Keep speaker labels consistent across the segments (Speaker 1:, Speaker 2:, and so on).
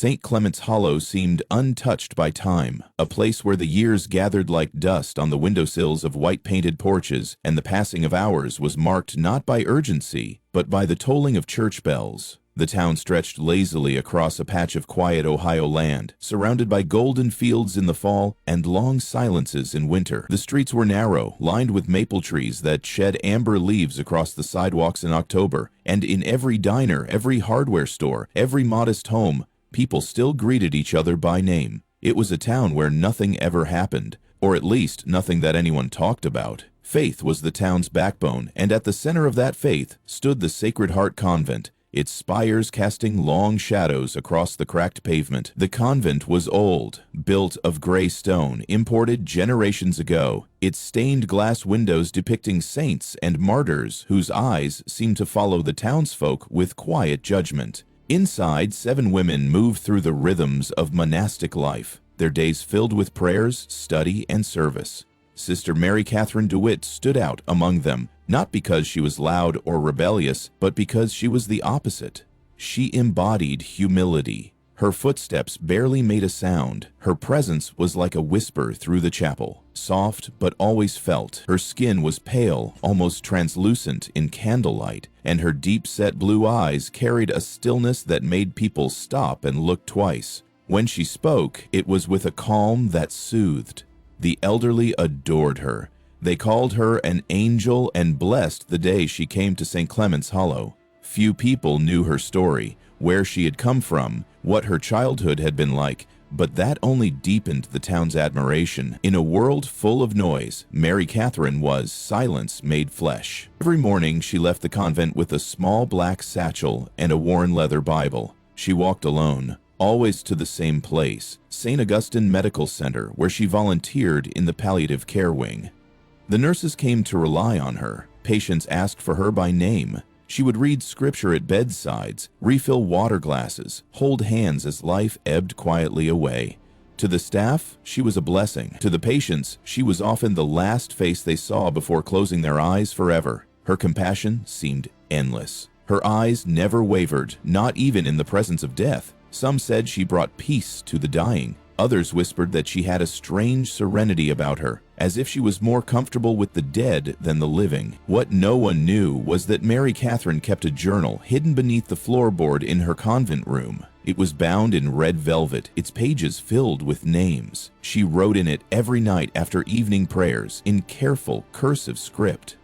Speaker 1: St. Clement's Hollow seemed untouched by time, a place where the years gathered like dust on the windowsills of white-painted porches, and the passing of hours was marked not by urgency, but by the tolling of church bells. The town stretched lazily across a patch of quiet Ohio land, surrounded by golden fields in the fall and long silences in winter. The streets were narrow, lined with maple trees that shed amber leaves across the sidewalks in October, and in every diner, every hardware store, every modest home, people still greeted each other by name. It was a town where nothing ever happened, or at least nothing that anyone talked about. Faith was the town's backbone, and at the center of that faith stood the Sacred Heart Convent, its spires casting long shadows across the cracked pavement. The convent was old, built of gray stone, imported generations ago, its stained glass windows depicting saints and martyrs whose eyes seemed to follow the townsfolk with quiet judgment. Inside, 7 women moved through the rhythms of monastic life, their days filled with prayers, study, and service. Sister Mary Catherine DeWitt stood out among them, not because she was loud or rebellious, but because she was the opposite. She embodied humility. Her footsteps barely made a sound. Her presence was like a whisper through the chapel, soft but always felt. Her skin was pale, almost translucent in candlelight, and her deep-set blue eyes carried a stillness that made people stop and look twice. When she spoke, it was with a calm that soothed. The elderly adored her. They called her an angel and blessed the day she came to St. Clement's Hollow. Few people knew her story, where she had come from, what her childhood had been like, but that only deepened the town's admiration. In a world full of noise, Mary Catherine was silence made flesh. Every morning she left the convent with a small black satchel and a worn leather Bible. She walked alone, always to the same place, St. Augustine Medical Center, where she volunteered in the palliative care wing. The nurses came to rely on her. Patients asked for her by name. She would read scripture at bedsides, refill water glasses, hold hands as life ebbed quietly away. To the staff, she was a blessing. To the patients, she was often the last face they saw before closing their eyes forever. Her compassion seemed endless. Her eyes never wavered, not even in the presence of death. Some said she brought peace to the dying. Others whispered that she had a strange serenity about her, as if she was more comfortable with the dead than the living. What no one knew was that Mary Catherine kept a journal hidden beneath the floorboard in her convent room. It was bound in red velvet, its pages filled with names. She wrote in it every night after evening prayers in careful, cursive script.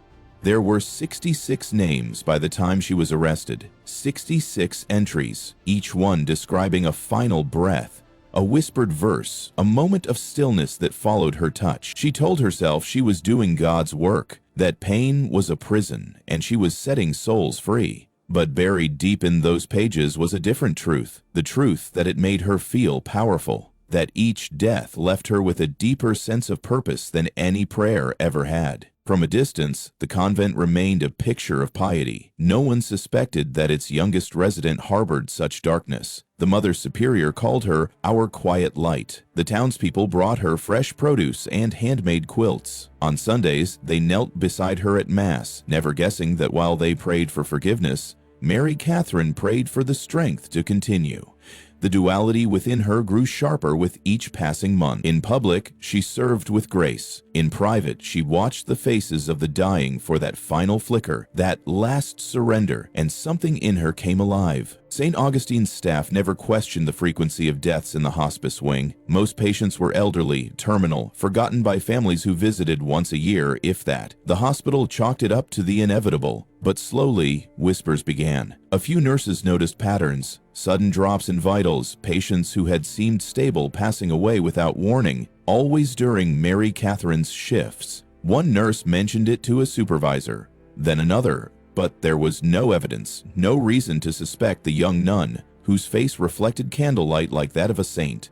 Speaker 1: There were 66 names by the time she was arrested, 66 entries, each one describing a final breath, a whispered verse, a moment of stillness that followed her touch. She told herself she was doing God's work, that pain was a prison, and she was setting souls free. But buried deep in those pages was a different truth, the truth that it made her feel powerful, that each death left her with a deeper sense of purpose than any prayer ever had. From a distance, the convent remained a picture of piety. No one suspected that its youngest resident harbored such darkness. The Mother Superior called her our quiet light. The townspeople brought her fresh produce and handmade quilts. On Sundays, they knelt beside her at Mass, never guessing that while they prayed for forgiveness, Mary Catherine prayed for the strength to continue. The duality within her grew sharper with each passing month. In public, she served with grace. In private, she watched the faces of the dying for that final flicker, that last surrender, and something in her came alive. St. Augustine's staff never questioned the frequency of deaths in the hospice wing. Most patients were elderly, terminal, forgotten by families who visited once a year, if that. The hospital chalked it up to the inevitable. But slowly, whispers began. A few nurses noticed patterns, sudden drops in vitals, patients who had seemed stable passing away without warning, always during Mary Catherine's shifts. One nurse mentioned it to a supervisor, then another, but there was no evidence, no reason to suspect the young nun, whose face reflected candlelight like that of a saint.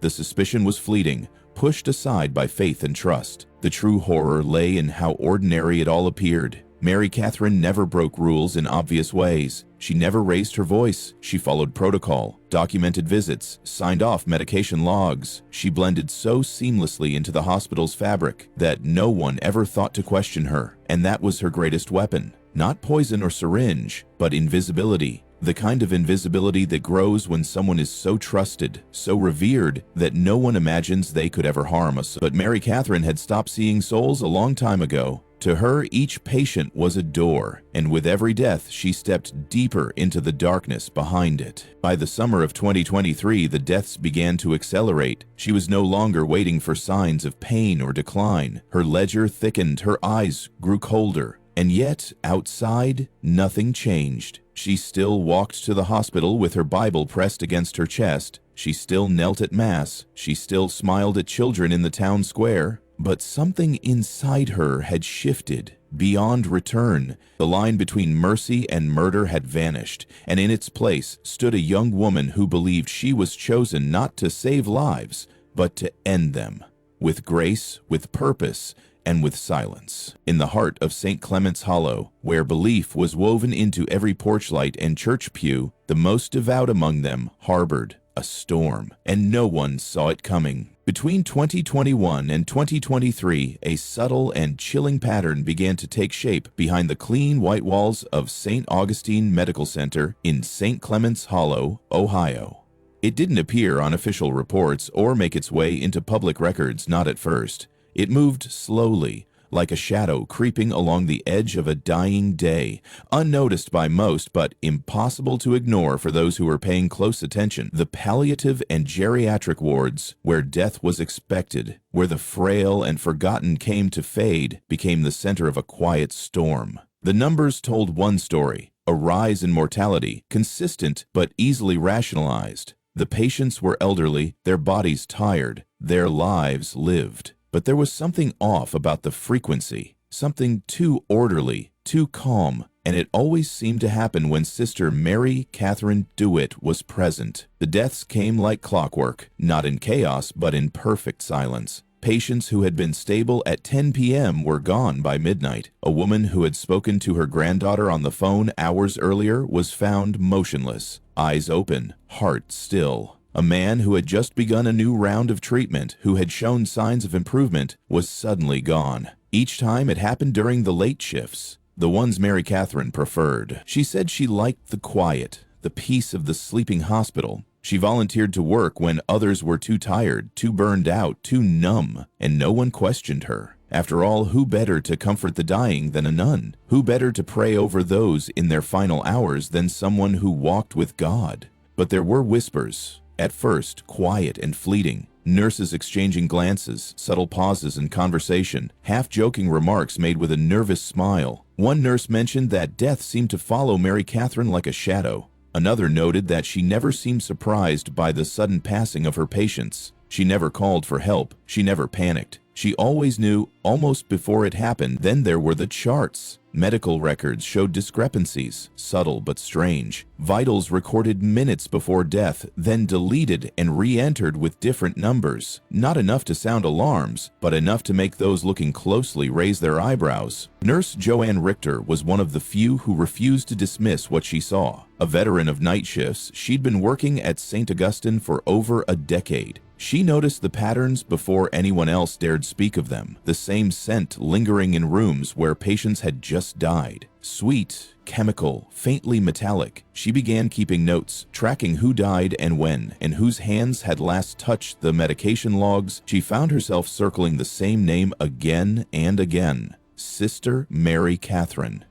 Speaker 1: The suspicion was fleeting, pushed aside by faith and trust. The true horror lay in how ordinary it all appeared. Mary Catherine never broke rules in obvious ways. She never raised her voice. She followed protocol, documented visits, signed off medication logs. She blended so seamlessly into the hospital's fabric that no one ever thought to question her. And that was her greatest weapon. Not poison or syringe, but invisibility. The kind of invisibility that grows when someone is so trusted, so revered, that no one imagines they could ever harm us. But Mary Catherine had stopped seeing souls a long time ago. To her, each patient was a door, and with every death, she stepped deeper into the darkness behind it. By the summer of 2023, the deaths began to accelerate. She was no longer waiting for signs of pain or decline. Her ledger thickened, her eyes grew colder. And yet, outside, nothing changed. She still walked to the hospital with her Bible pressed against her chest. She still knelt at Mass. She still smiled at children in the town square. But something inside her had shifted beyond return. The line between mercy and murder had vanished, and in its place stood a young woman who believed she was chosen not to save lives, but to end them, with grace, with purpose, and with silence. In the heart of St. Clement's Hollow, where belief was woven into every porch light and church pew, the most devout among them harbored a storm, and no one saw it coming. Between 2021 and 2023, a subtle and chilling pattern began to take shape behind the clean white walls of St. Augustine Medical Center in St. Clement's Hollow, Ohio. It didn't appear on official reports or make its way into public records, not at first. It moved slowly, like a shadow creeping along the edge of a dying day, unnoticed by most but impossible to ignore for those who were paying close attention. The palliative and geriatric wards, where death was expected, where the frail and forgotten came to fade, became the center of a quiet storm. The numbers told one story, a rise in mortality, consistent but easily rationalized. The patients were elderly, their bodies tired, their lives lived. But there was something off about the frequency, something too orderly, too calm, and it always seemed to happen when Sister Mary Catherine DeWitt was present. The deaths came like clockwork, not in chaos, but in perfect silence. Patients who had been stable at 10 p.m. were gone by midnight. A woman who had spoken to her granddaughter on the phone hours earlier was found motionless, eyes open, heart still. A man who had just begun a new round of treatment, who had shown signs of improvement, was suddenly gone. Each time it happened during the late shifts, the ones Mary Catherine preferred. She said she liked the quiet, the peace of the sleeping hospital. She volunteered to work when others were too tired, too burned out, too numb, and no one questioned her. After all, who better to comfort the dying than a nun? Who better to pray over those in their final hours than someone who walked with God? But there were whispers. At first, quiet and fleeting, nurses exchanging glances, subtle pauses in conversation, half-joking remarks made with a nervous smile. One nurse mentioned that death seemed to follow Mary Catherine like a shadow. Another noted that she never seemed surprised by the sudden passing of her patients. She never called for help. She never panicked. She always knew almost before it happened. Then there were the charts. Medical records showed discrepancies, subtle but strange. Vitals recorded minutes before death, then deleted and re-entered with different numbers. Not enough to sound alarms, but enough to make those looking closely raise their eyebrows. Nurse Joanne Richter was one of the few who refused to dismiss what she saw. A veteran of night shifts, she'd been working at St. Augustine for over a decade. She noticed the patterns before anyone else dared speak of them. The same scent lingering in rooms where patients had just died. Sweet, chemical, faintly metallic. She began keeping notes, tracking who died and when, and whose hands had last touched the medication logs. She found herself circling the same name again and again. Sister Mary Catherine.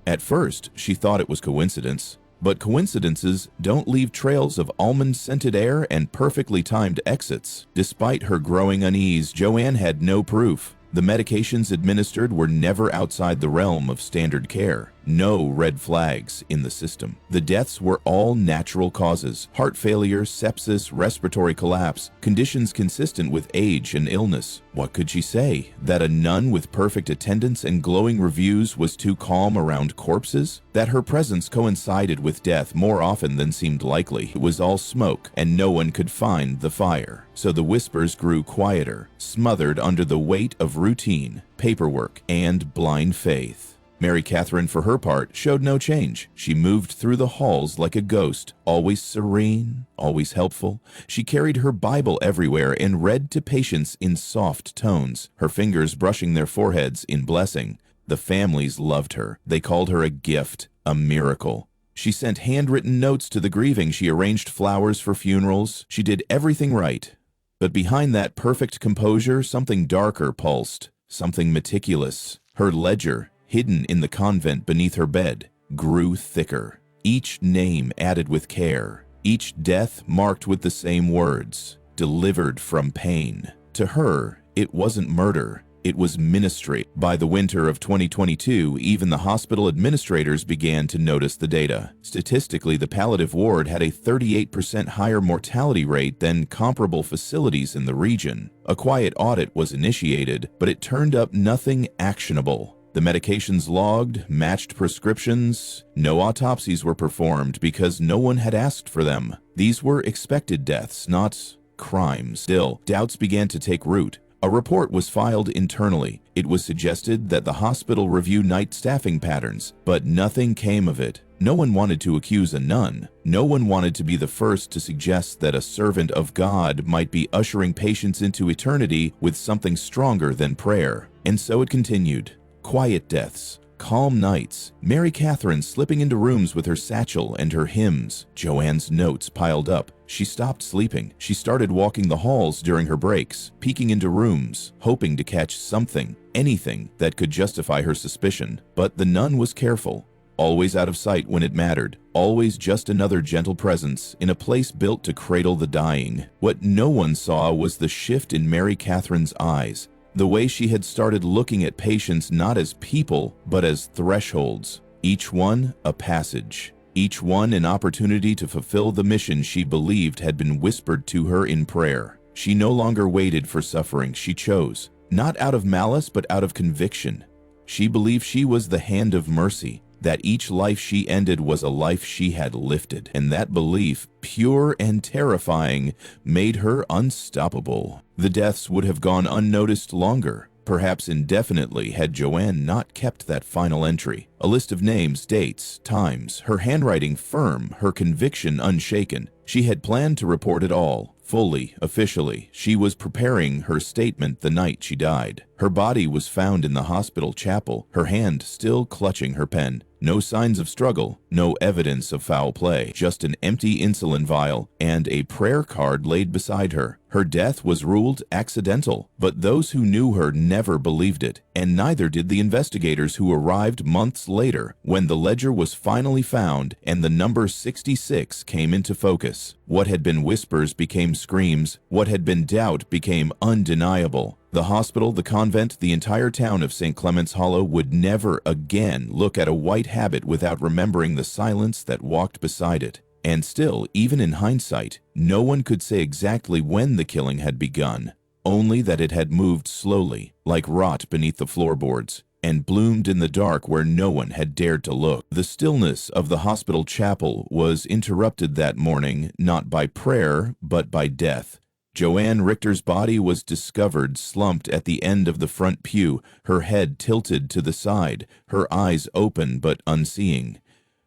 Speaker 1: At first, she thought it was coincidence. But coincidences don't leave trails of almond-scented air and perfectly timed exits. Despite her growing unease, Joanne had no proof. The medications administered were never outside the realm of standard care. No red flags in the system. The deaths were all natural causes: heart failure, sepsis, respiratory collapse, conditions consistent with age and illness. What could she say? That a nun with perfect attendance and glowing reviews was too calm around corpses? That her presence coincided with death more often than seemed likely? It was all smoke, and no one could find the fire. So the whispers grew quieter, smothered under the weight of routine, paperwork, and blind faith. Mary Catherine, for her part, showed no change. She moved through the halls like a ghost, always serene, always helpful. She carried her Bible everywhere and read to patients in soft tones, her fingers brushing their foreheads in blessing. The families loved her. They called her a gift, a miracle. She sent handwritten notes to the grieving. She arranged flowers for funerals. She did everything right. But behind that perfect composure, something darker pulsed, something meticulous. Her ledger, hidden in the convent beneath her bed, grew thicker. Each name added with care. Each death marked with the same words, delivered from pain. To her, it wasn't murder. It was ministry. By the winter of 2022, even the hospital administrators began to notice the data. Statistically, the palliative ward had a 38% higher mortality rate than comparable facilities in the region. A quiet audit was initiated, but it turned up nothing actionable. The medications logged, matched prescriptions. No autopsies were performed because no one had asked for them. These were expected deaths, not crimes. Still, doubts began to take root. A report was filed internally. It was suggested that the hospital review night staffing patterns, but nothing came of it. No one wanted to accuse a nun. No one wanted to be the first to suggest that a servant of God might be ushering patients into eternity with something stronger than prayer. And so it continued. Quiet deaths. Calm nights. Mary Catherine slipping into rooms with her satchel and her hymns. Joanne's notes piled up. She stopped sleeping. She started walking the halls during her breaks, peeking into rooms, hoping to catch something, anything that could justify her suspicion. But the nun was careful, always out of sight when it mattered, always just another gentle presence in a place built to cradle the dying. What no one saw was the shift in Mary Catherine's eyes. The way she had started looking at patients not as people, but as thresholds. Each one a passage. Each one an opportunity to fulfill the mission she believed had been whispered to her in prayer. She no longer waited for suffering. She chose, not out of malice, but out of conviction. She believed she was the hand of mercy, that each life she ended was a life she had lifted. And that belief, pure and terrifying, made her unstoppable. The deaths would have gone unnoticed longer, perhaps indefinitely, had Joanne not kept that final entry. A list of names, dates, times, her handwriting firm, her conviction unshaken. She had planned to report it all, fully, officially. She was preparing her statement the night she died. Her body was found in the hospital chapel, her hand still clutching her pen. No signs of struggle, no evidence of foul play, just an empty insulin vial and a prayer card laid beside her. Her death was ruled accidental, but those who knew her never believed it, and neither did the investigators who arrived months later when the ledger was finally found and the number 66 came into focus. What had been whispers became screams. What had been doubt became undeniable. The hospital, the convent, the entire town of St. Clement's Hollow would never again look at a white habit without remembering the silence that walked beside it. And still, even in hindsight, no one could say exactly when the killing had begun, only that it had moved slowly, like rot beneath the floorboards, and bloomed in the dark where no one had dared to look. The stillness of the hospital chapel was interrupted that morning not by prayer, but by death. Joanne Richter's body was discovered slumped at the end of the front pew, her head tilted to the side, her eyes open but unseeing.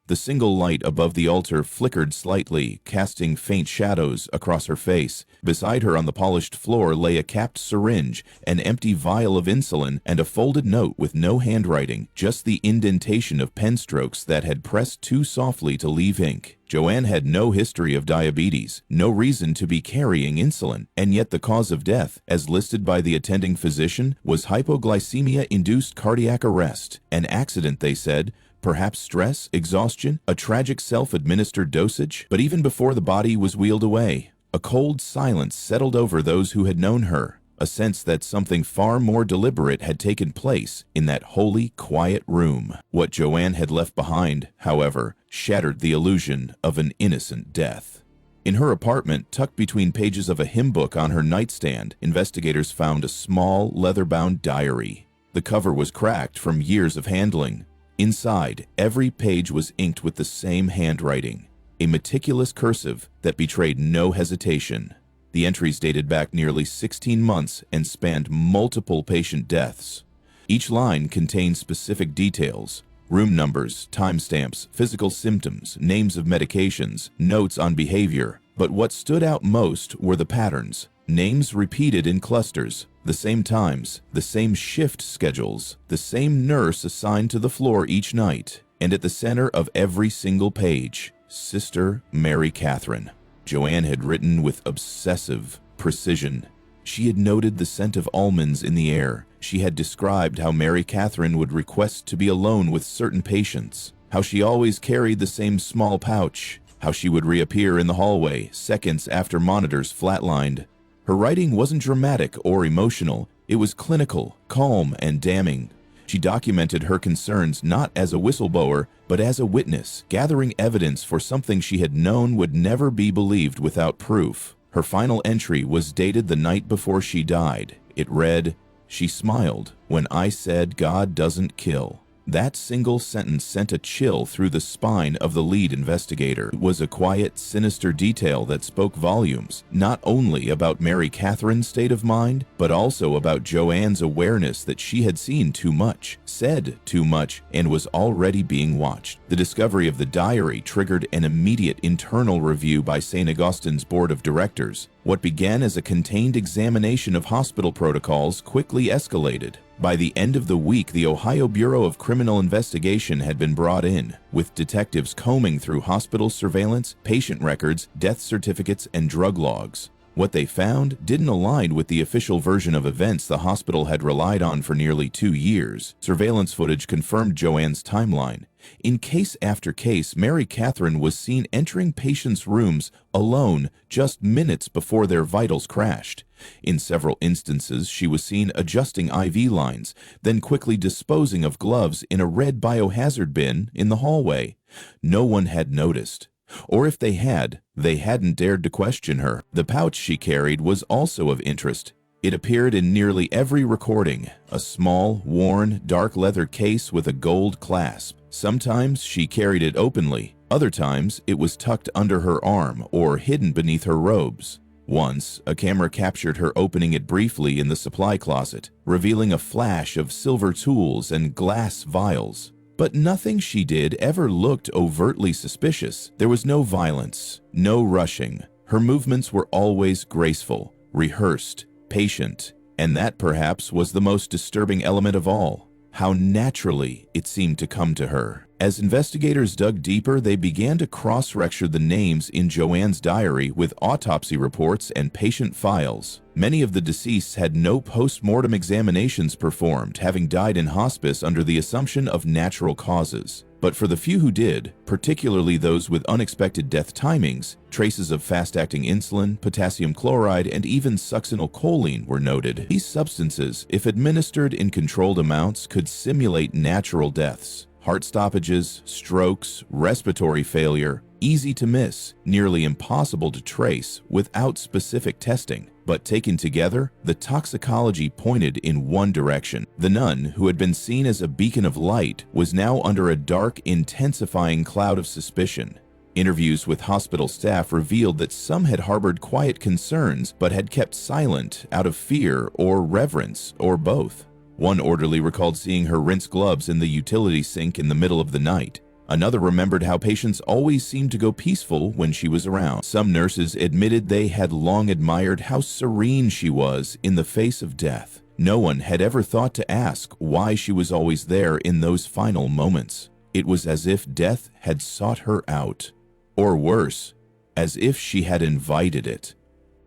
Speaker 1: The single light above the altar flickered slightly, casting faint shadows across her face. Beside her on the polished floor lay a capped syringe, an empty vial of insulin, and a folded note with no handwriting, just the indentation of pen strokes that had pressed too softly to leave ink. Joanne had no history of diabetes, no reason to be carrying insulin, and yet the cause of death, as listed by the attending physician, was hypoglycemia-induced cardiac arrest. An accident, they said. Perhaps stress, exhaustion, a tragic self-administered dosage. But even before the body was wheeled away, a cold silence settled over those who had known her, a sense that something far more deliberate had taken place in that holy, quiet room. What Joanne had left behind, however, shattered the illusion of an innocent death. In her apartment, tucked between pages of a hymn book on her nightstand, investigators found a small, leather-bound diary. The cover was cracked from years of handling. Inside, every page was inked with the same handwriting, a meticulous cursive that betrayed no hesitation. The entries dated back nearly 16 months and spanned multiple patient deaths. Each line contained specific details: room numbers, timestamps, physical symptoms, names of medications, notes on behavior. But what stood out most were the patterns. Names repeated in clusters, the same times, the same shift schedules, the same nurse assigned to the floor each night. And at the center of every single page, Sister Mary Catherine. Joanne had written with obsessive precision. She had noted the scent of almonds in the air. She had described how Mary Catherine would request to be alone with certain patients, how she always carried the same small pouch, how she would reappear in the hallway seconds after monitors flatlined. Her writing wasn't dramatic or emotional. It was clinical, calm, and damning. She documented her concerns not as a whistleblower, but as a witness, gathering evidence for something she had known would never be believed without proof. Her final entry was dated the night before she died. It read, "She smiled when I said God doesn't kill." That single sentence sent a chill through the spine of the lead investigator. It was a quiet, sinister detail that spoke volumes, not only about Mary Catherine's state of mind, but also about Joanne's awareness that she had seen too much, said too much, and was already being watched. The discovery of the diary triggered an immediate internal review by St. Augustine's board of directors. What began as a contained examination of hospital protocols quickly escalated. By the end of the week, the Ohio Bureau of Criminal Investigation had been brought in, with detectives combing through hospital surveillance, patient records, death certificates, and drug logs. What they found didn't align with the official version of events the hospital had relied on for nearly 2 years. Surveillance footage confirmed Joanne's timeline. In case after case, Mary Catherine was seen entering patients' rooms alone just minutes before their vitals crashed. In several instances, she was seen adjusting IV lines, then quickly disposing of gloves in a red biohazard bin in the hallway. No one had noticed. Or if they had, they hadn't dared to question her. The pouch she carried was also of interest. It appeared in nearly every recording, a small, worn, dark leather case with a gold clasp. Sometimes she carried it openly. Other times, it was tucked under her arm or hidden beneath her robes. Once, a camera captured her opening it briefly in the supply closet, revealing a flash of silver tools and glass vials. But nothing she did ever looked overtly suspicious. There was no violence, no rushing. Her movements were always graceful, rehearsed, patient, and that perhaps was the most disturbing element of all. How naturally it seemed to come to her. As investigators dug deeper, they began to cross-reference the names in Joanne's diary with autopsy reports and patient files. Many of the deceased had no post-mortem examinations performed, having died in hospice under the assumption of natural causes. But for the few who did, particularly those with unexpected death timings, traces of fast-acting insulin, potassium chloride, and even succinylcholine were noted. These substances, if administered in controlled amounts, could simulate natural deaths. Heart stoppages, strokes, respiratory failure, easy to miss, nearly impossible to trace without specific testing. But taken together, the toxicology pointed in one direction. The nun, who had been seen as a beacon of light, was now under a dark, intensifying cloud of suspicion. Interviews with hospital staff revealed that some had harbored quiet concerns but had kept silent out of fear or reverence, or both. One orderly recalled seeing her rinse gloves in the utility sink in the middle of the night. Another remembered how patients always seemed to go peaceful when she was around. Some nurses admitted they had long admired how serene she was in the face of death. No one had ever thought to ask why she was always there in those final moments. It was as if death had sought her out. Or worse, as if she had invited it.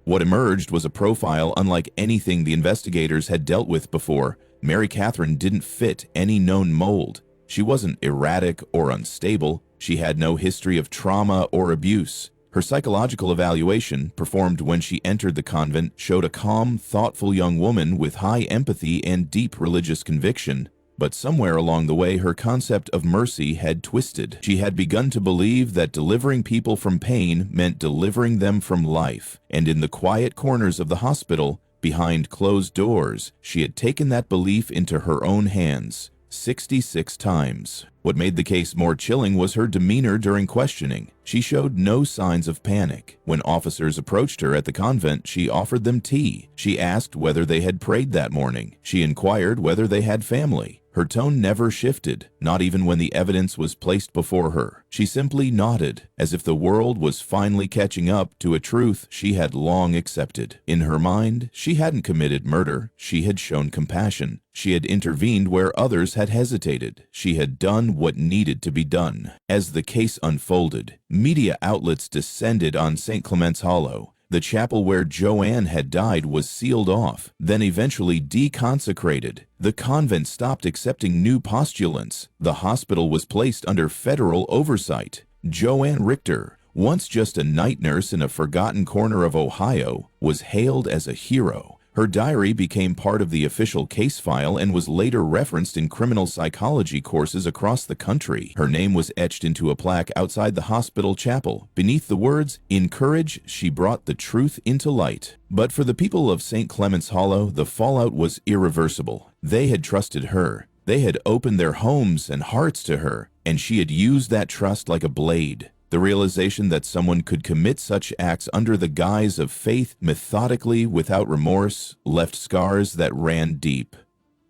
Speaker 1: What emerged was a profile unlike anything the investigators had dealt with before. Mary Catherine didn't fit any known mold. She wasn't erratic or unstable. She had no history of trauma or abuse. Her psychological evaluation, performed when she entered the convent, showed a calm, thoughtful young woman with high empathy and deep religious conviction. But somewhere along the way, her concept of mercy had twisted. She had begun to believe that delivering people from pain meant delivering them from life. And in the quiet corners of the hospital, behind closed doors, she had taken that belief into her own hands 66 times. What made the case more chilling was her demeanor during questioning. She showed no signs of panic. When officers approached her at the convent, she offered them tea. She asked whether they had prayed that morning. She inquired whether they had family. Her tone never shifted, not even when the evidence was placed before her. She simply nodded, as if the world was finally catching up to a truth she had long accepted. In her mind, she hadn't committed murder. She had shown compassion. She had intervened where others had hesitated. She had done what needed to be done. As the case unfolded, media outlets descended on St. Clement's Hollow. The chapel where Joanne had died was sealed off, then eventually deconsecrated. The convent stopped accepting new postulants. The hospital was placed under federal oversight. Joanne Richter, once just a night nurse in a forgotten corner of Ohio, was hailed as a hero. Her diary became part of the official case file and was later referenced in criminal psychology courses across the country. Her name was etched into a plaque outside the hospital chapel. Beneath the words, "In courage, she brought the truth into light." But for the people of St. Clement's Hollow, the fallout was irreversible. They had trusted her. They had opened their homes and hearts to her, and she had used that trust like a blade. The realization that someone could commit such acts under the guise of faith, methodically, without remorse, left scars that ran deep.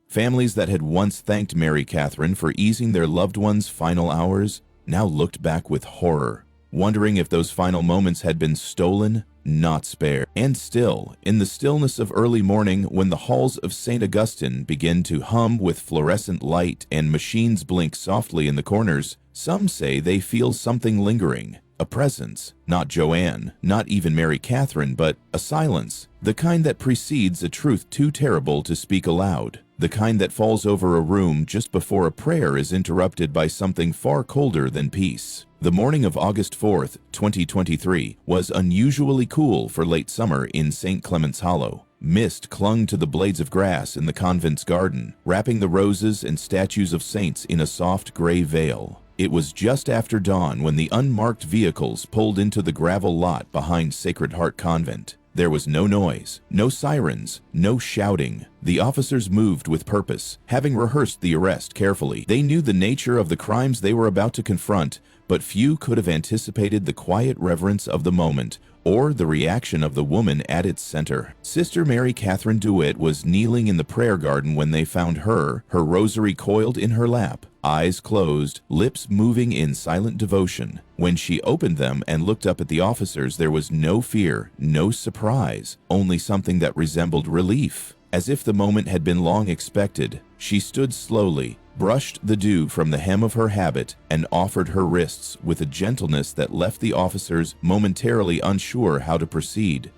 Speaker 1: Families that had once thanked Mary Catherine for easing their loved ones' final hours now looked back with horror, wondering if those final moments had been stolen, not spared. And still, in the stillness of early morning, when the halls of St. Augustine begin to hum with fluorescent light and machines blink softly in the corners, some say they feel something lingering, a presence, not Joanne, not even Mary Catherine, but a silence, the kind that precedes a truth too terrible to speak aloud, the kind that falls over a room just before a prayer is interrupted by something far colder than peace. The morning of August 4th, 2023, was unusually cool for late summer in St. Clement's Hollow. Mist clung to the blades of grass in the convent's garden, wrapping the roses and statues of saints in a soft gray veil. It was just after dawn when the unmarked vehicles pulled into the gravel lot behind Sacred Heart Convent. There was no noise, no sirens, no shouting. The officers moved with purpose, having rehearsed the arrest carefully. They knew the nature of the crimes they were about to confront, but few could have anticipated the quiet reverence of the moment, or the reaction of the woman at its center. Sister Mary Catherine DeWitt was kneeling in the prayer garden when they found her, her rosary coiled in her lap, eyes closed, lips moving in silent devotion. When she opened them and looked up at the officers, there was no fear, no surprise, only something that resembled relief. As if the moment had been long expected, she stood slowly, brushed the dew from the hem of her habit, and offered her wrists with a gentleness that left the officers momentarily unsure how to proceed.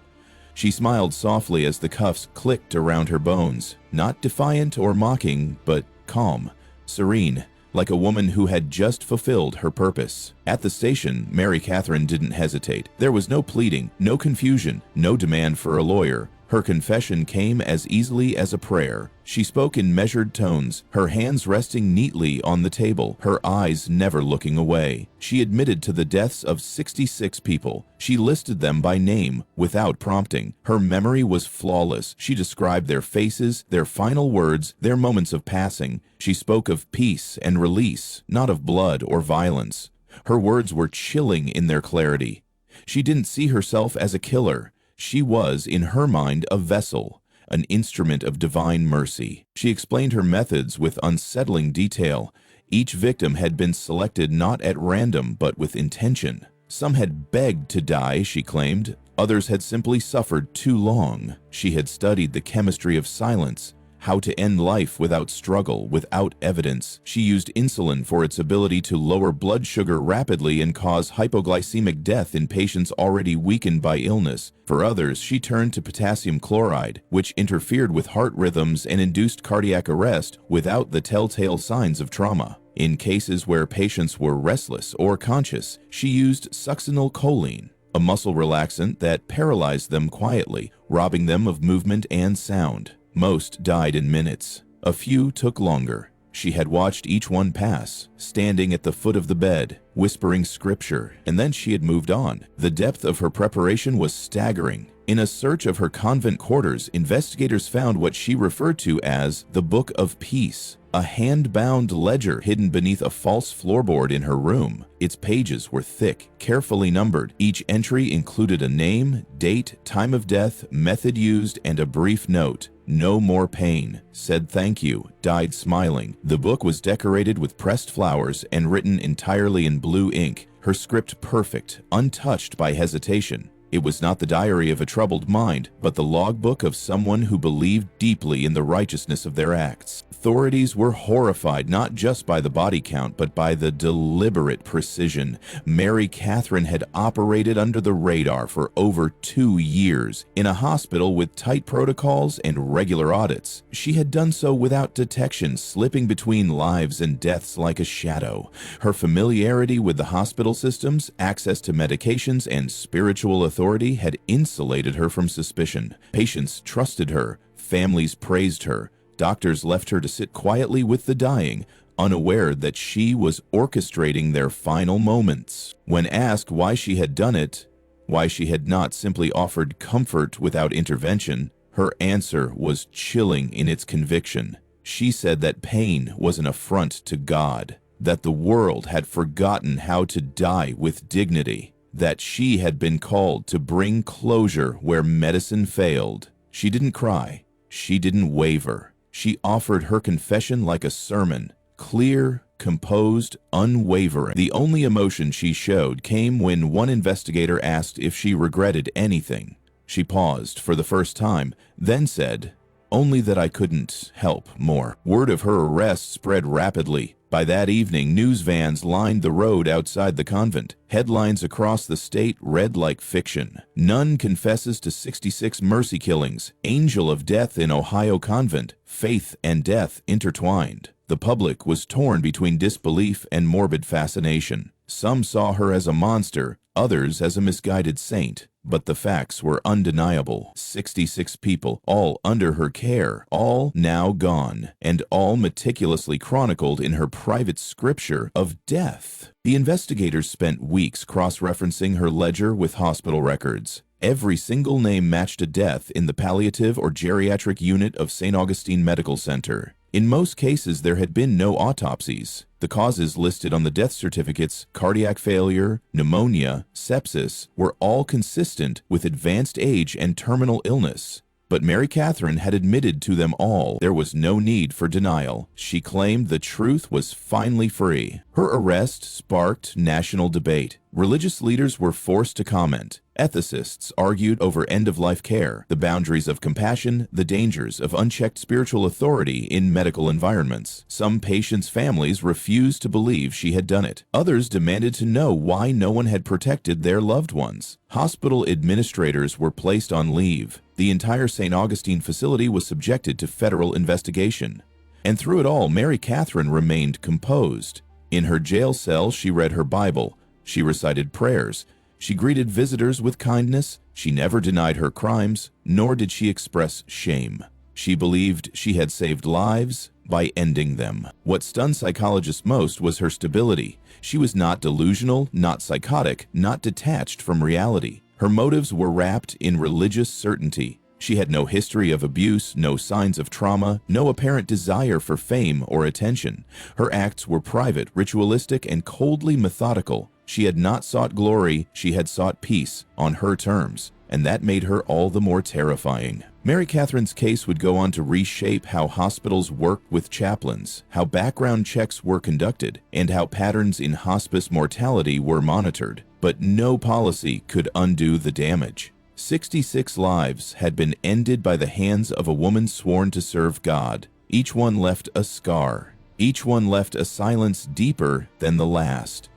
Speaker 1: She smiled softly as the cuffs clicked around her bones, not defiant or mocking, but calm, serene, like a woman who had just fulfilled her purpose. At the station, Mary Catherine didn't hesitate. There was no pleading, no confusion, no demand for a lawyer. Her confession came as easily as a prayer. She spoke in measured tones, her hands resting neatly on the table, her eyes never looking away. She admitted to the deaths of 66 people. She listed them by name, without prompting. Her memory was flawless. She described their faces, their final words, their moments of passing. She spoke of peace and release, not of blood or violence. Her words were chilling in their clarity. She didn't see herself as a killer. She was, in her mind, a vessel, an instrument of divine mercy. She explained her methods with unsettling detail. Each victim had been selected not at random, but with intention. Some had begged to die, she claimed. Others had simply suffered too long. She had studied the chemistry of silence, how to end life without struggle, without evidence. She used insulin for its ability to lower blood sugar rapidly and cause hypoglycemic death in patients already weakened by illness. For others, she turned to potassium chloride, which interfered with heart rhythms and induced cardiac arrest without the telltale signs of trauma. In cases where patients were restless or conscious, she used succinylcholine, a muscle relaxant that paralyzed them quietly, robbing them of movement and sound. Most died in minutes. A few took longer. She had watched each one pass, standing at the foot of the bed, whispering scripture, and then she had moved on. The depth of her preparation was staggering. In a search of her convent quarters, investigators found what she referred to as the Book of Peace, a hand-bound ledger hidden beneath a false floorboard in her room. Its pages were thick, carefully numbered. Each entry included a name, date, time of death, method used, and a brief note. "No more pain," said thank you, died smiling. The book was decorated with pressed flowers and written entirely in blue ink, her script perfect, untouched by hesitation. It was not the diary of a troubled mind, but the logbook of someone who believed deeply in the righteousness of their acts. Authorities were horrified not just by the body count, but by the deliberate precision. Mary Catherine had operated under the radar for over 2 years in a hospital with tight protocols and regular audits. She had done so without detection, slipping between lives and deaths like a shadow. Her familiarity with the hospital systems, access to medications, and spiritual authority had insulated her from suspicion. Patients trusted her, families praised her, doctors left her to sit quietly with the dying, unaware that she was orchestrating their final moments. When asked why she had done it, why she had not simply offered comfort without intervention, her answer was chilling in its conviction. She said that pain was an affront to God, that the world had forgotten how to die with dignity, that she had been called to bring closure where medicine failed. She didn't cry. She didn't waver. She offered her confession like a sermon, clear, composed, unwavering. The only emotion she showed came when one investigator asked if she regretted anything. She paused for the first time, then said, "Only that I couldn't help more." Word of her arrest spread rapidly. By that evening, news vans lined the road outside the convent. Headlines across the state read like fiction. "Nun confesses to 66 mercy killings. Angel of death in Ohio convent. Faith and death intertwined." The public was torn between disbelief and morbid fascination. Some saw her as a monster, others as a misguided saint. But the facts were undeniable. 66 people, all under her care, all now gone, and all meticulously chronicled in her private scripture of death. The investigators spent weeks cross-referencing her ledger with hospital records. Every single name matched a death in the palliative or geriatric unit of St. Augustine Medical Center. In most cases, there had been no autopsies. The causes listed on the death certificates, cardiac failure, pneumonia, sepsis, were all consistent with advanced age and terminal illness. But Mary Catherine had admitted to them all. There was no need for denial. She claimed the truth was finally free. Her arrest sparked national debate. Religious leaders were forced to comment. Ethicists argued over end-of-life care, the boundaries of compassion, the dangers of unchecked spiritual authority in medical environments. Some patients' families refused to believe she had done it. Others demanded to know why no one had protected their loved ones. Hospital administrators were placed on leave. The entire St. Augustine facility was subjected to federal investigation. And through it all, Mary Catherine remained composed. In her jail cell, she read her Bible. She recited prayers. She greeted visitors with kindness. She never denied her crimes, nor did she express shame. She believed she had saved lives by ending them. What stunned psychologists most was her stability. She was not delusional, not psychotic, not detached from reality. Her motives were wrapped in religious certainty. She had no history of abuse, no signs of trauma, no apparent desire for fame or attention. Her acts were private, ritualistic, and coldly methodical. She had not sought glory, she had sought peace on her terms, and that made her all the more terrifying. Mary Catherine's case would go on to reshape how hospitals worked with chaplains, how background checks were conducted, and how patterns in hospice mortality were monitored. But no policy could undo the damage. 66 lives had been ended by the hands of a woman sworn to serve God. Each one left a scar. Each one left a silence deeper than the last.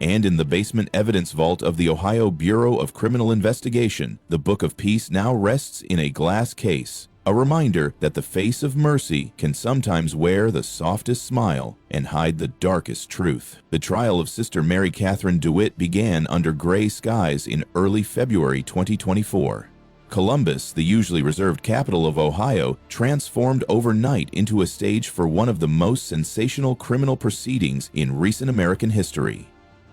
Speaker 1: And in the basement evidence vault of the Ohio Bureau of Criminal Investigation, the Book of Peace now rests in a glass case, a reminder that the face of mercy can sometimes wear the softest smile and hide the darkest truth. The trial of Sister Mary Catherine DeWitt began under gray skies in early February 2024. Columbus, the usually reserved capital of Ohio, transformed overnight into a stage for one of the most sensational criminal proceedings in recent American history.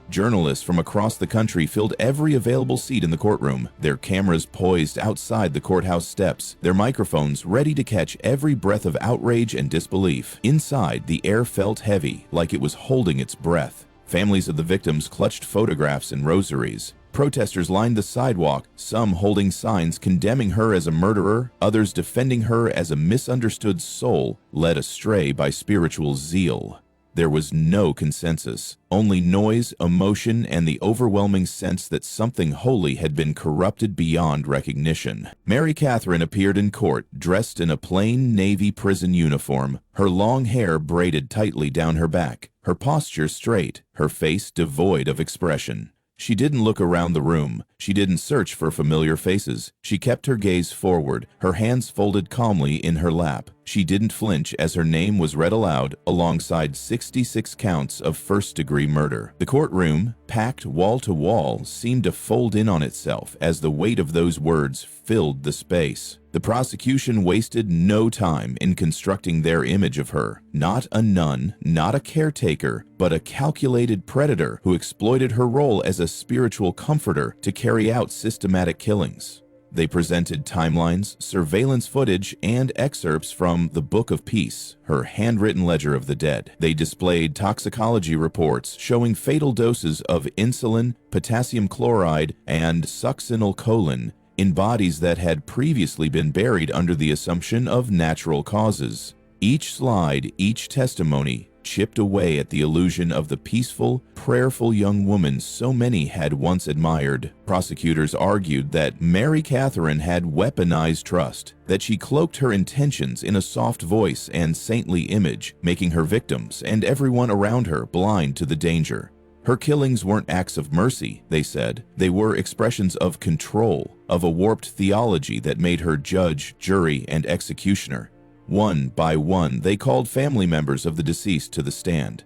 Speaker 1: Journalists from across the country filled every available seat in the courtroom, their cameras poised outside the courthouse steps, their microphones ready to catch every breath of outrage and disbelief. Inside, the air felt heavy, like it was holding its breath. Families of the victims clutched photographs and rosaries. Protesters lined the sidewalk, some holding signs condemning her as a murderer, others defending her as a misunderstood soul led astray by spiritual zeal. There was no consensus, only noise, emotion, and the overwhelming sense that something holy had been corrupted beyond recognition. Mary Catherine appeared in court, dressed in a plain navy prison uniform, her long hair braided tightly down her back, her posture straight, her face devoid of expression. She didn't look around the room. She didn't search for familiar faces. She kept her gaze forward, her hands folded calmly in her lap. She didn't flinch as her name was read aloud alongside 66 counts of first-degree murder. The courtroom, packed wall to wall, seemed to fold in on itself as the weight of those words filled the space. The prosecution wasted no time in constructing their image of her. Not a nun, not a caretaker, but a calculated predator who exploited her role as a spiritual comforter to carry out systematic killings. They presented timelines, surveillance footage, and excerpts from the Book of Peace, her handwritten ledger of the dead. They displayed toxicology reports showing fatal doses of insulin, potassium chloride, and succinylcholine in bodies that had previously been buried under the assumption of natural causes. Each slide, each testimony, chipped away at the illusion of the peaceful, prayerful young woman so many had once admired. Prosecutors argued that Mary Catherine had weaponized trust, that she cloaked her intentions in a soft voice and saintly image, making her victims and everyone around her blind to the danger. Her killings weren't acts of mercy, they said. They were expressions of control, of a warped theology that made her judge, jury, and executioner. One by one, they called family members of the deceased to the stand.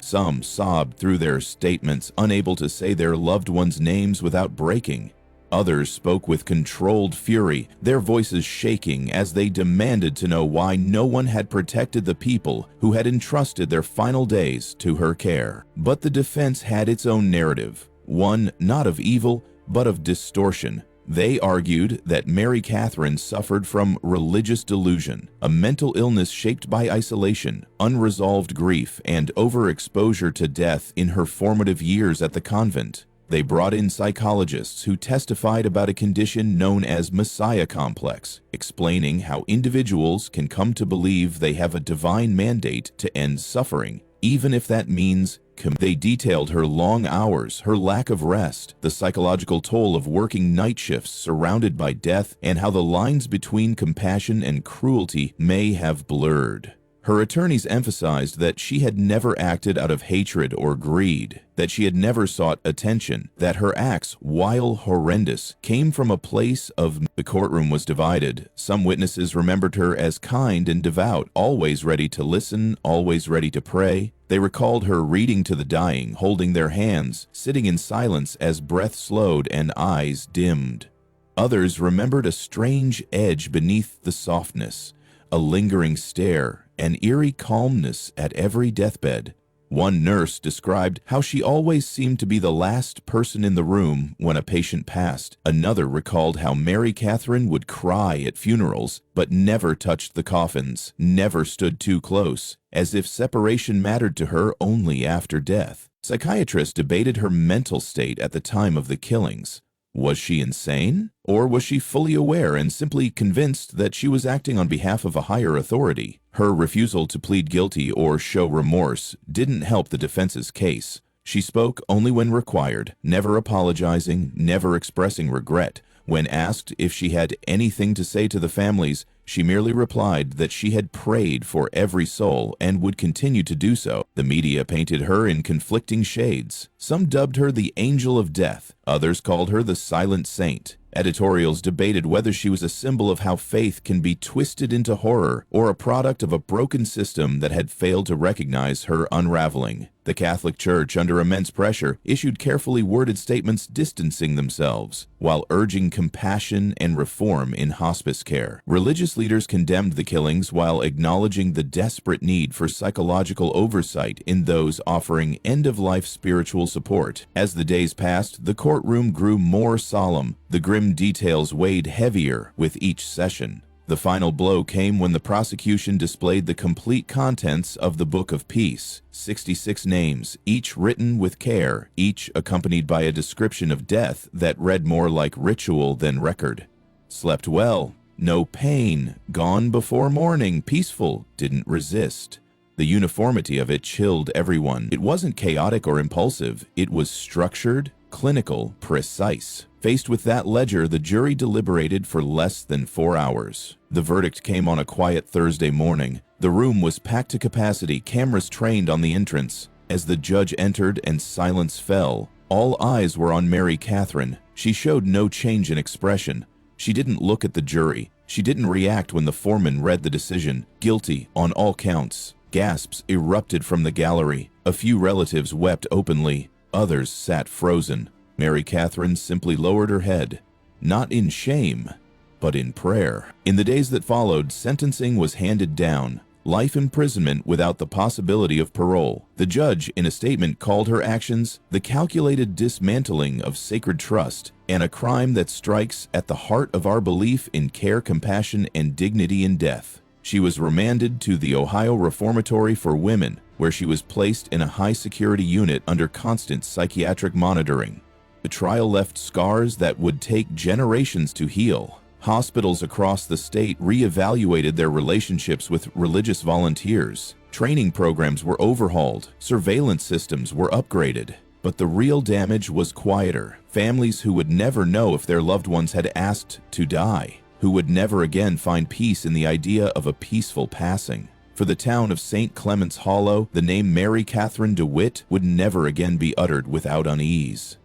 Speaker 1: Some sobbed through their statements, unable to say their loved ones' names without breaking. Others spoke with controlled fury, their voices shaking as they demanded to know why no one had protected the people who had entrusted their final days to her care. But the defense had its own narrative, one not of evil, but of distortion. They argued that Mary Catherine suffered from religious delusion, a mental illness shaped by isolation, unresolved grief, and overexposure to death in her formative years at the convent. They brought in psychologists who testified about a condition known as Messiah complex, explaining how individuals can come to believe they have a divine mandate to end suffering, even if that means they detailed her long hours, her lack of rest, the psychological toll of working night shifts surrounded by death, and how the lines between compassion and cruelty may have blurred. Her attorneys emphasized that she had never acted out of hatred or greed, that she had never sought attention, that her acts, while horrendous, came from a place of... The courtroom was divided. Some witnesses remembered her as kind and devout, always ready to listen, always ready to pray. They recalled her reading to the dying, holding their hands, sitting in silence as breath slowed and eyes dimmed. Others remembered a strange edge beneath the softness, a lingering stare, an eerie calmness at every deathbed. One nurse described how she always seemed to be the last person in the room when a patient passed. Another recalled how Mary Catherine would cry at funerals, but never touched the coffins, never stood too close, as if separation mattered to her only after death. Psychiatrists debated her mental state at the time of the killings. Was she insane? Or was she fully aware and simply convinced that she was acting on behalf of a higher authority? Her refusal to plead guilty or show remorse didn't help the defense's case. She spoke only when required, never apologizing, never expressing regret. When asked if she had anything to say to the families, she merely replied that she had prayed for every soul and would continue to do so. The media painted her in conflicting shades. Some dubbed her the Angel of Death. Others called her the Silent Saint. Editorials debated whether she was a symbol of how faith can be twisted into horror or a product of a broken system that had failed to recognize her unraveling. The Catholic Church, under immense pressure, issued carefully worded statements distancing themselves, while urging compassion and reform in hospice care. Religious leaders condemned the killings while acknowledging the desperate need for psychological oversight in those offering end-of-life spiritual support. As the days passed, the courtroom grew more solemn. The grim details weighed heavier with each session. The final blow came when the prosecution displayed the complete contents of the Book of Peace, 66 names, each written with care, each accompanied by a description of death that read more like ritual than record. Slept well, no pain, gone before morning, peaceful, didn't resist. The uniformity of it chilled everyone. It wasn't chaotic or impulsive, it was structured, clinical, precise. Faced with that ledger, the jury deliberated for less than 4 hours. The verdict came on a quiet Thursday morning. The room was packed to capacity, cameras trained on the entrance. As the judge entered and silence fell, all eyes were on Mary Catherine. She showed no change in expression. She didn't look at the jury. She didn't react when the foreman read the decision. Guilty on all counts. Gasps erupted from the gallery. A few relatives wept openly. Others sat frozen. Mary Catherine simply lowered her head, not in shame, but in prayer. In the days that followed, sentencing was handed down. Life imprisonment without the possibility of parole. The judge, in a statement, called her actions the calculated dismantling of sacred trust and a crime that strikes at the heart of our belief in care, compassion, and dignity in death. She was remanded to the Ohio Reformatory for Women, where she was placed in a high-security unit under constant psychiatric monitoring. The trial left scars that would take generations to heal. Hospitals across the state reevaluated their relationships with religious volunteers. Training programs were overhauled. Surveillance systems were upgraded. But the real damage was quieter. Families who would never know if their loved ones had asked to die, who would never again find peace in the idea of a peaceful passing. For the town of St. Clement's Hollow, the name Mary Catherine DeWitt would never again be uttered without unease.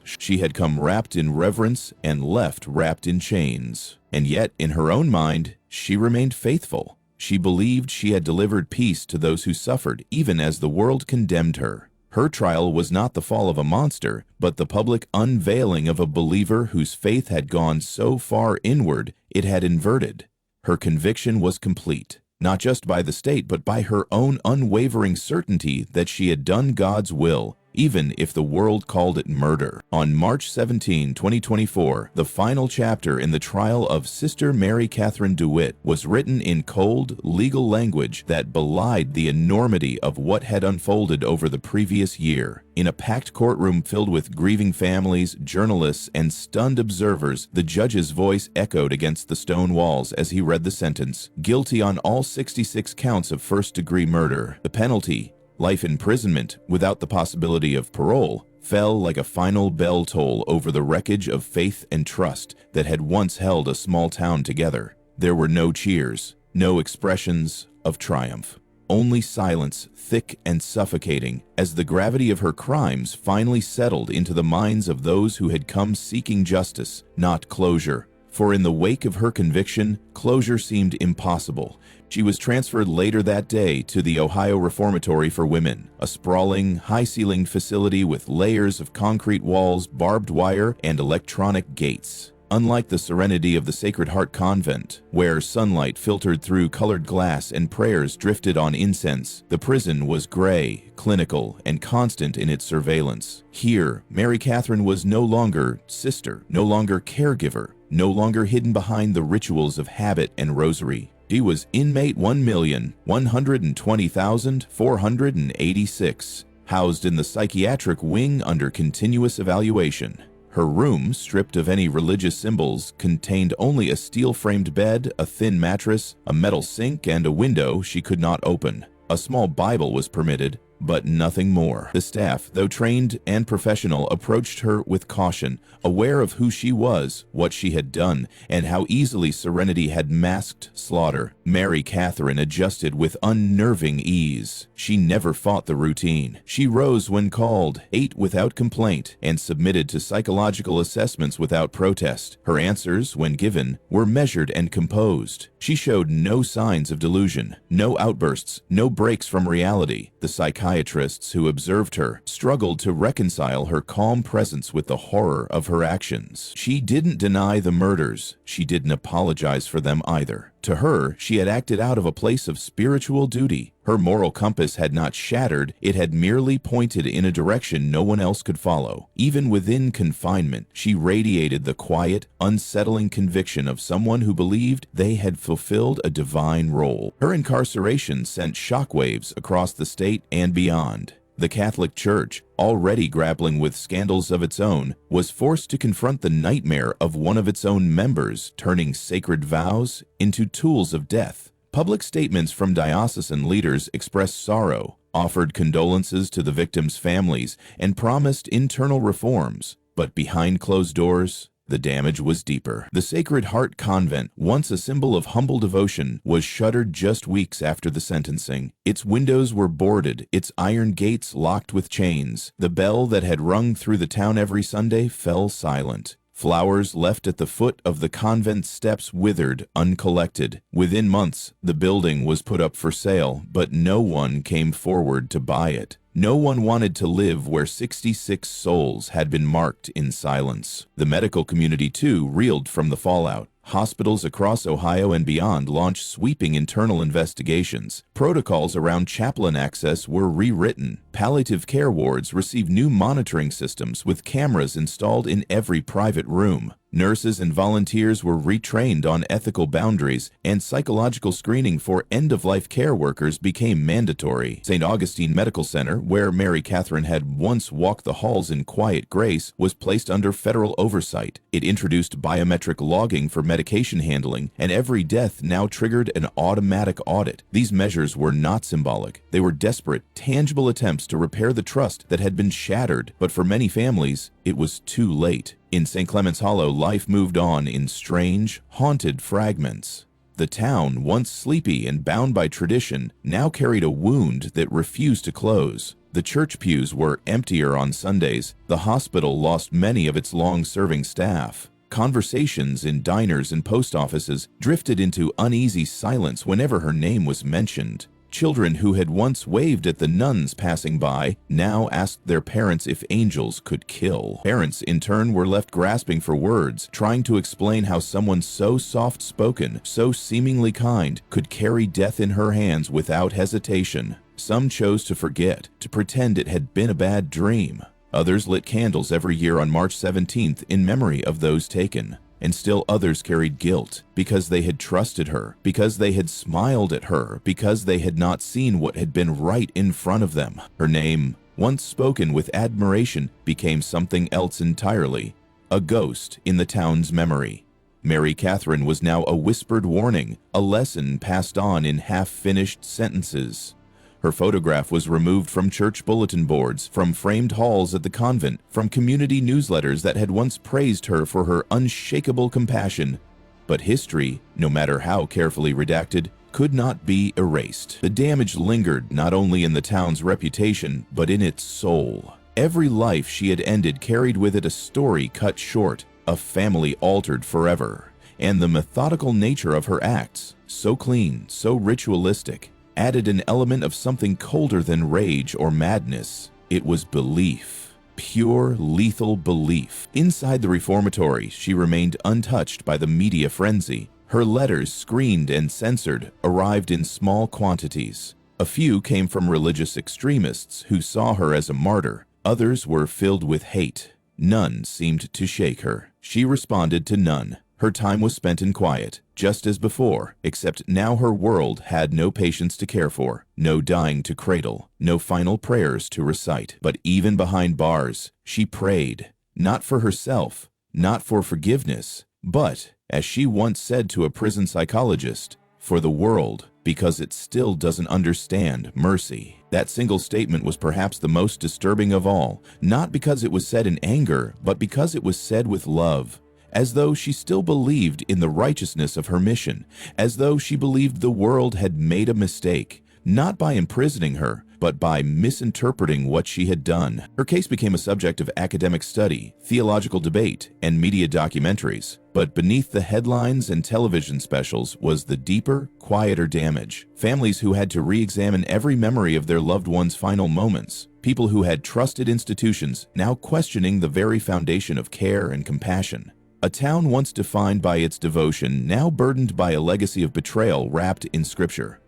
Speaker 1: She had come wrapped in reverence and left wrapped in chains. And yet, in her own mind, she remained faithful. She believed she had delivered peace to those who suffered, even as the world condemned her. Her trial was not the fall of a monster, but the public unveiling of a believer whose faith had gone so far inward it had inverted. Her conviction was complete, not just by the state, but by her own unwavering certainty that she had done God's will, even if the world called it murder. On March 17, 2024, the final chapter in the trial of Sister Mary Catherine DeWitt was written in cold, legal language that belied the enormity of what had unfolded over the previous year. In a packed courtroom filled with grieving families, journalists, and stunned observers, the judge's voice echoed against the stone walls as he read the sentence. Guilty on all 66 counts of first-degree murder. The penalty, life imprisonment without the possibility of parole, fell like a final bell toll over the wreckage of faith and trust that had once held a small town together. There were no cheers, no expressions of triumph. Only silence, thick and suffocating, as the gravity of her crimes finally settled into the minds of those who had come seeking justice, not closure. For in the wake of her conviction, closure seemed impossible. She was transferred later that day to the Ohio Reformatory for Women, a sprawling, high-ceilinged facility with layers of concrete walls, barbed wire, and electronic gates. Unlike the serenity of the Sacred Heart Convent, where sunlight filtered through colored glass and prayers drifted on incense, the prison was gray, clinical, and constant in its surveillance. Here, Mary Catherine was no longer sister, no longer caregiver, no longer hidden behind the rituals of habit and rosary. She was inmate 1,120,486, housed in the psychiatric wing under continuous evaluation. Her room, stripped of any religious symbols, contained only a steel-framed bed, a thin mattress, a metal sink, and a window she could not open. A small Bible was permitted, but nothing more. The staff, though trained and professional, approached her with caution, aware of who she was, what she had done, and how easily serenity had masked slaughter. Mary Catherine adjusted with unnerving ease. She never fought the routine. She rose when called, ate without complaint, and submitted to psychological assessments without protest. Her answers, when given, were measured and composed. She showed no signs of delusion, no outbursts, no breaks from reality. The psychiatrists who observed her struggled to reconcile her calm presence with the horror of her actions. She didn't deny the murders. She didn't apologize for them either. To her, she had acted out of a place of spiritual duty. Her moral compass had not shattered, it had merely pointed in a direction no one else could follow. Even within confinement, she radiated the quiet, unsettling conviction of someone who believed they had fulfilled a divine role. Her incarceration sent shockwaves across the state and beyond. The Catholic Church, already grappling with scandals of its own, was forced to confront the nightmare of one of its own members turning sacred vows into tools of death. Public statements from diocesan leaders expressed sorrow, offered condolences to the victims' families, and promised internal reforms. But behind closed doors, the damage was deeper. The Sacred Heart Convent, once a symbol of humble devotion, was shuttered just weeks after the sentencing. Its windows were boarded, its iron gates locked with chains. The bell that had rung through the town every Sunday fell silent. Flowers left at the foot of the convent steps withered, uncollected. Within months, the building was put up for sale, but no one came forward to buy it. No one wanted to live where 66 souls had been marked in silence. The medical community, too, reeled from the fallout. Hospitals across Ohio and beyond launched sweeping internal investigations. Protocols around chaplain access were rewritten. Palliative care wards received new monitoring systems with cameras installed in every private room. Nurses and volunteers were retrained on ethical boundaries, and psychological screening for end-of-life care workers became mandatory. St. Augustine Medical Center, where Mary Catherine had once walked the halls in quiet grace, was placed under federal oversight. It introduced biometric logging for medication handling, and every death now triggered an automatic audit. These measures were not symbolic. They were desperate, tangible attempts to repair the trust that had been shattered, but for many families, it was too late. In St. Clement's Hollow, life moved on in strange, haunted fragments. The town, once sleepy and bound by tradition, now carried a wound that refused to close. The church pews were emptier on Sundays. The hospital lost many of its long-serving staff. Conversations in diners and post offices drifted into uneasy silence whenever her name was mentioned. Children who had once waved at the nuns passing by now asked their parents if angels could kill. Parents, in turn, were left grasping for words, trying to explain how someone so soft-spoken, so seemingly kind, could carry death in her hands without hesitation. Some chose to forget, to pretend it had been a bad dream. Others lit candles every year on March 17th in memory of those taken. And still others carried guilt because they had trusted her, because they had smiled at her, because they had not seen what had been right in front of them. Her name, once spoken with admiration, became something else entirely, a ghost in the town's memory. Mary Catherine was now a whispered warning, a lesson passed on in half-finished sentences. Her photograph was removed from church bulletin boards, from framed halls at the convent, from community newsletters that had once praised her for her unshakable compassion. But history, no matter how carefully redacted, could not be erased. The damage lingered not only in the town's reputation, but in its soul. Every life she had ended carried with it a story cut short, a family altered forever. And the methodical nature of her acts, so clean, so ritualistic, added an element of something colder than rage or madness. It was belief. Pure, lethal belief. Inside the reformatory, she remained untouched by the media frenzy. Her letters, screened and censored, arrived in small quantities. A few came from religious extremists who saw her as a martyr. Others were filled with hate. None seemed to shake her. She responded to none. Her time was spent in quiet, just as before, except now her world had no patients to care for, no dying to cradle, no final prayers to recite. But even behind bars, she prayed, not for herself, not for forgiveness, but, as she once said to a prison psychologist, for the world, because it still doesn't understand mercy. That single statement was perhaps the most disturbing of all, not because it was said in anger, but because it was said with love. As though she still believed in the righteousness of her mission, as though she believed the world had made a mistake, not by imprisoning her, but by misinterpreting what she had done. Her case became a subject of academic study, theological debate, and media documentaries. But beneath the headlines and television specials was the deeper, quieter damage. Families who had to re-examine every memory of their loved one's final moments. People who had trusted institutions now questioning the very foundation of care and compassion. A town once defined by its devotion, now burdened by a legacy of betrayal wrapped in scripture.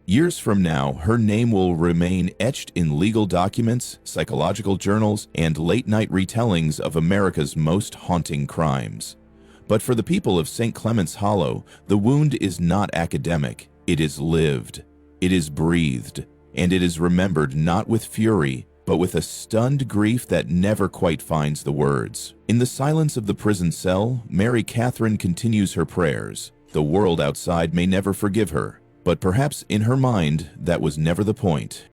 Speaker 1: Years from now, her name will remain etched in legal documents, psychological journals, and late-night retellings of America's most haunting crimes. But for the people of St. Clement's Hollow, the wound is not academic. It is lived, it is breathed, and it is remembered not with fury, but with a stunned grief that never quite finds the words. In the silence of the prison cell, Mary Catherine continues her prayers. The world outside may never forgive her, but perhaps in her mind, that was never the point.